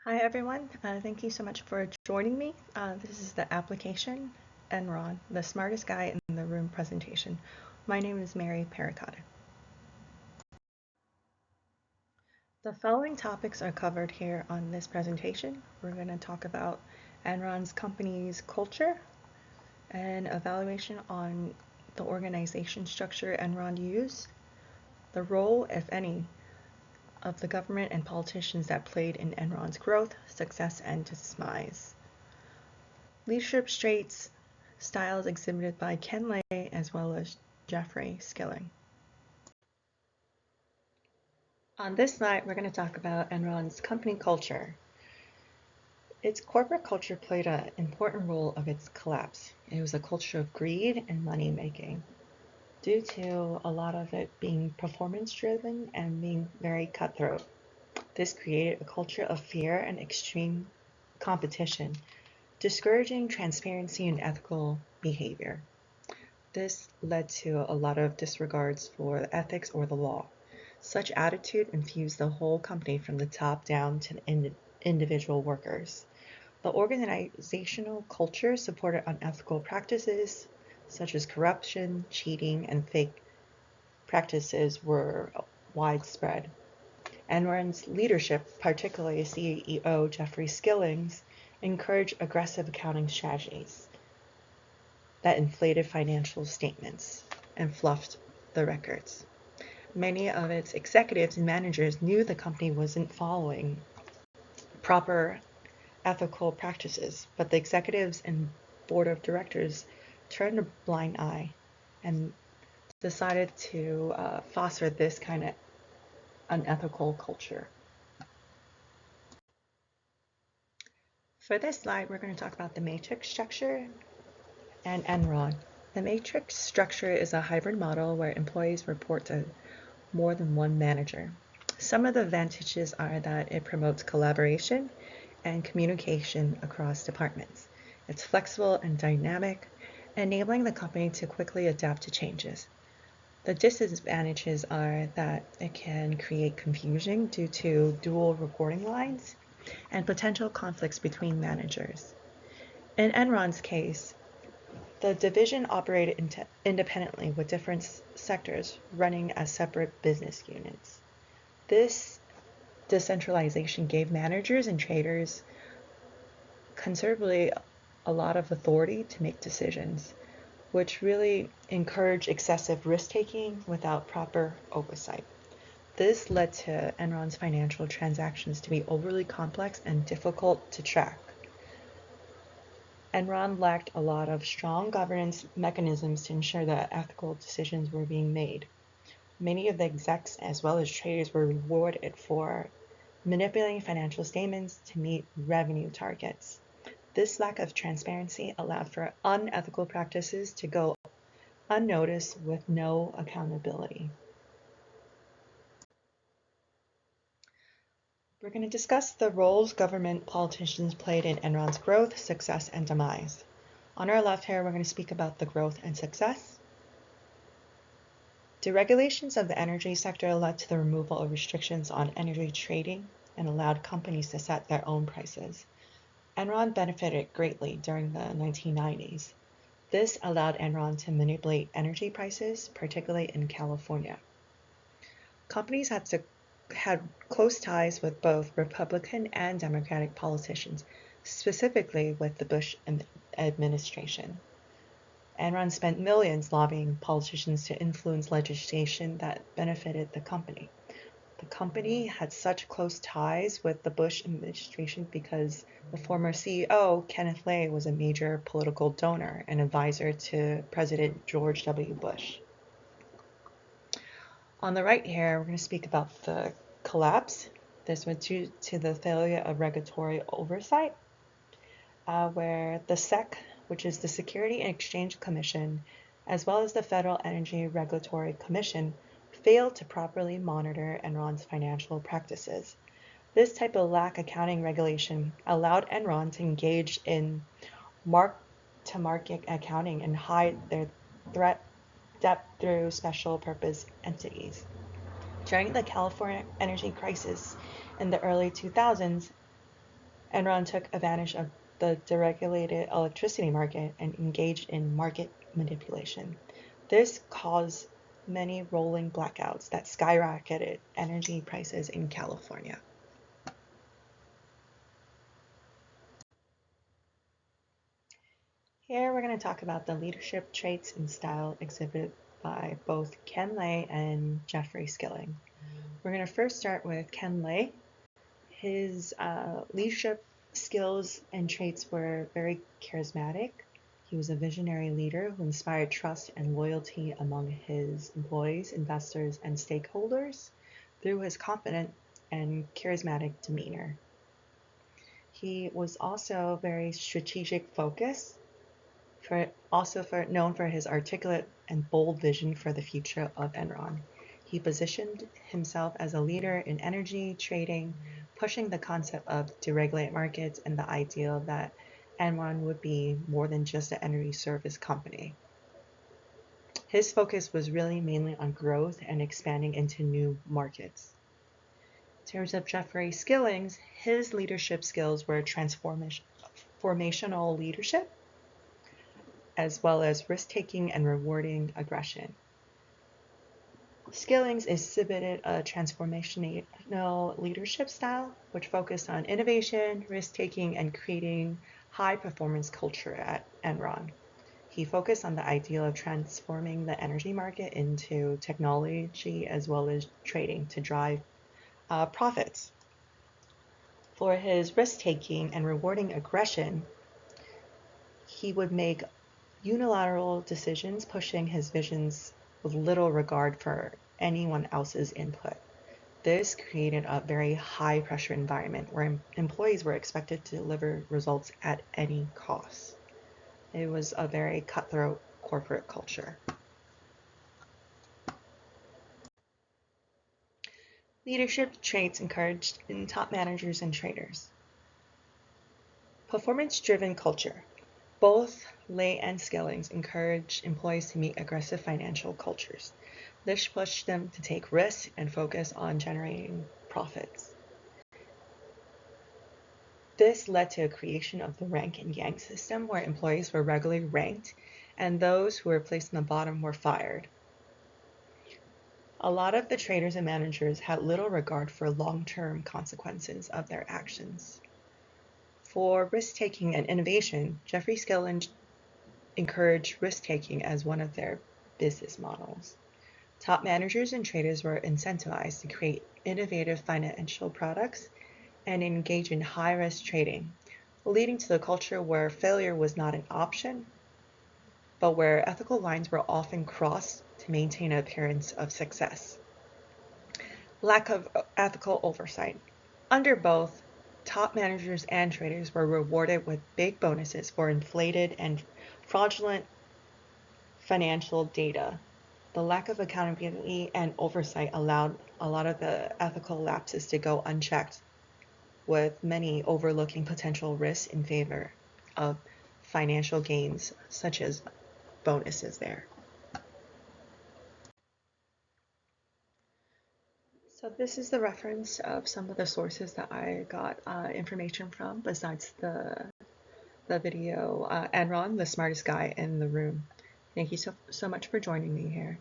Hi everyone, thank you so much for joining me. This is the application Enron, the smartest guy in the room presentation. My name is Mary Pericotta. The following topics are covered here on this presentation. We're going to talk about Enron's company's culture and evaluation on the organization structure Enron used, the role, if any, of the government and politicians that played in Enron's growth, success, and demise. Leadership traits, styles exhibited by Ken Lay as well as Jeffrey Skilling. On this slide, we're going to talk about Enron's company culture. Its corporate culture played an important role of its collapse. It was a culture of greed and money making, due to a lot of it being performance driven and being very cutthroat. This created a culture of fear and extreme competition, discouraging transparency and ethical behavior. This led to a lot of disregards for ethics or the law. Such attitude infused the whole company from the top down to individual workers. The organizational culture supported unethical practices such as corruption, cheating, and fake practices were widespread. Enron's leadership, particularly CEO Jeffrey Skillings, encouraged aggressive accounting strategies that inflated financial statements and fluffed the records. Many of its executives and managers knew the company wasn't following proper ethical practices, but the executives and board of directors turned a blind eye and decided to foster this kind of unethical culture. For this slide, we're going to talk about the matrix structure and Enron. The matrix structure is a hybrid model where employees report to more than one manager. Some of the advantages are that it promotes collaboration and communication across departments. It's flexible and dynamic, enabling the company to quickly adapt to changes. The disadvantages are that it can create confusion due to dual reporting lines and potential conflicts between managers. In Enron's case, the division operated independently with different sectors running as separate business units. This decentralization gave managers and traders considerably a lot of authority to make decisions, which really encouraged excessive risk-taking without proper oversight. This led to Enron's financial transactions to be overly complex and difficult to track. Enron lacked a lot of strong governance mechanisms to ensure that ethical decisions were being made. Many of the execs as well as traders were rewarded for manipulating financial statements to meet revenue targets. This lack of transparency allowed for unethical practices to go unnoticed with no accountability. We're going to discuss the roles government politicians played in Enron's growth, success, and demise. On our left here, we're going to speak about the growth and success. Deregulations of the energy sector led to the removal of restrictions on energy trading and allowed companies to set their own prices. Enron benefited greatly during the 1990s. This allowed Enron to manipulate energy prices, particularly in California. Companies had close ties with both Republican and Democratic politicians, specifically with the Bush administration. Enron spent millions lobbying politicians to influence legislation that benefited the company. The company had such close ties with the Bush administration because the former CEO, Kenneth Lay, was a major political donor and advisor to President George W. Bush. On the right here, we're going to speak about the collapse. This was due to the failure of regulatory oversight, where the SEC, which is the Security and Exchange Commission, as well as the Federal Energy Regulatory Commission, failed to properly monitor Enron's financial practices. This type of lax accounting regulation allowed Enron to engage in mark-to-market accounting and hide their debt through special purpose entities. During the California energy crisis in the early 2000s, Enron took advantage of the deregulated electricity market and engaged in market manipulation. This caused many rolling blackouts that skyrocketed energy prices in California. Here we're going to talk about the leadership traits and style exhibited by both Ken Lay and Jeffrey Skilling. We're going to first start with Ken Lay. His leadership skills and traits were very charismatic. He was a visionary leader who inspired trust and loyalty among his employees, investors, and stakeholders through his confident and charismatic demeanor. He was also very strategic focused, known for his articulate and bold vision for the future of Enron. He positioned himself as a leader in energy trading, pushing the concept of deregulated markets and the idea that Enron would be more than just an energy service company. His focus was really mainly on growth and expanding into new markets. In terms of Jeffrey Skilling's, his leadership skills were formational leadership, as well as risk-taking and rewarding aggression. Skillings exhibited a transformational leadership style, which focused on innovation, risk-taking, and creating high-performance culture at Enron. He focused on the ideal of transforming the energy market into technology as well as trading to drive profits. For his risk-taking and rewarding aggression, he would make unilateral decisions, pushing his visions with little regard for anyone else's input. This created a very high pressure environment where employees were expected to deliver results at any cost. It was a very cutthroat corporate culture. Leadership traits encouraged in top managers and traders. Performance-driven culture. Both Lay and Skillings encourage employees to meet aggressive financial cultures. This pushed them to take risks and focus on generating profits. This led to a creation of the rank and yank system where employees were regularly ranked and those who were placed on the bottom were fired. A lot of the traders and managers had little regard for long-term consequences of their actions. For risk-taking and innovation, Jeffrey Skilling encouraged risk-taking as one of their business models. Top managers and traders were incentivized to create innovative financial products and engage in high-risk trading, leading to a culture where failure was not an option, but where ethical lines were often crossed to maintain an appearance of success. Lack of ethical oversight. Under both, top managers and traders were rewarded with big bonuses for inflated and fraudulent financial data. The lack of accountability and oversight allowed a lot of the ethical lapses to go unchecked, with many overlooking potential risks in favor of financial gains, such as bonuses there. So this is the reference of some of the sources that I got information from besides the video. Enron, the smartest guy in the room. Thank you so much for joining me here.